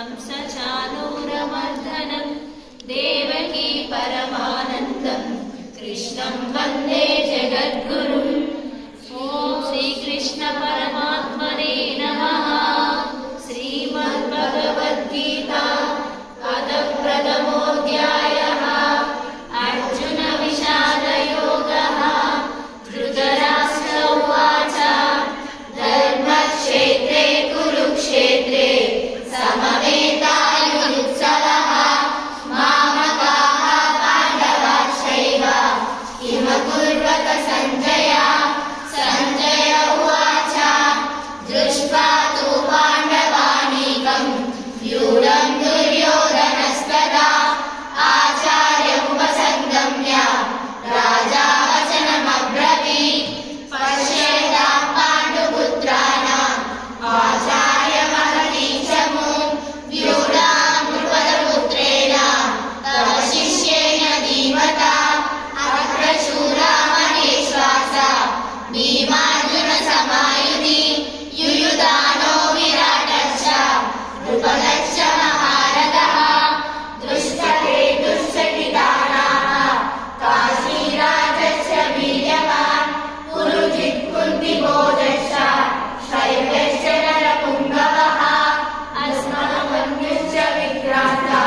कंसचाणूरमर्दनं देवकी परमानन्दं कृष्णं वन्दे जगद्गुरुम्। ॐ श्रीकृष्ण परमात्मने नमः। श्रीमद्भगवद्गीता प्रथमोऽध्यायः। अर्जुन विषादयोगः। धृतराष्ट्र उवाच धर्मक्षेत्रे कुरुक्षेत्रे समवेतायुत्सवः मामकाः पाण्डवाश्चैव किम कुर्वत सञ्जय। सञ्जय उवाच दृष्ट्वा तु पाण्डवानीकं व्यूढं दुर्योधनस्तदा आचार्यमुपसङ्गम्य राजा वचनमब्रवीत् पश्येतां पाण्डुपुत्राणाम् आचार्यमहतीक्षमुं व्यूढां नृपदपुत्रेण तव शिष्येण धीमता अत्र शूरा महेश्वासा भीमार्जुनसमायुधि युयुधानो विराटश्च नृपश्च महारथः दृष्टते दुश्चकितानाः काशीराजश्च वीर्यवान् पुरुजित् कुन्तिभोजश्च शैलश्च नरपुङ्गवः अस्मदमन्युश्च विक्रान्ता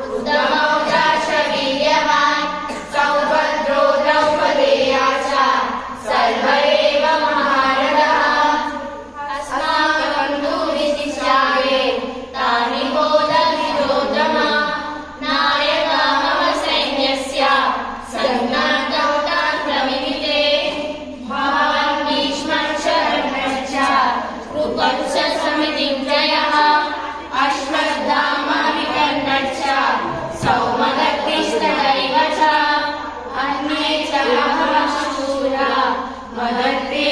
उत्तमौजाश्च वीर्यवान् सौभद्रो द्रौपदेया च सर्व एव महारथः अस्माकं दूरिशिष्याये तानि बोधविदोत्तमा नायका मम सैन्यस्य सन्नादौ तान् प्रविदिते भवान् भीष्मश्च कर्णश्च कृपश्च समितिञ्जयः अश्वत्थामा विकर्णश्च सौमदत्तिस्तथैव च अन्ये च बहवः शूरा मदत्ते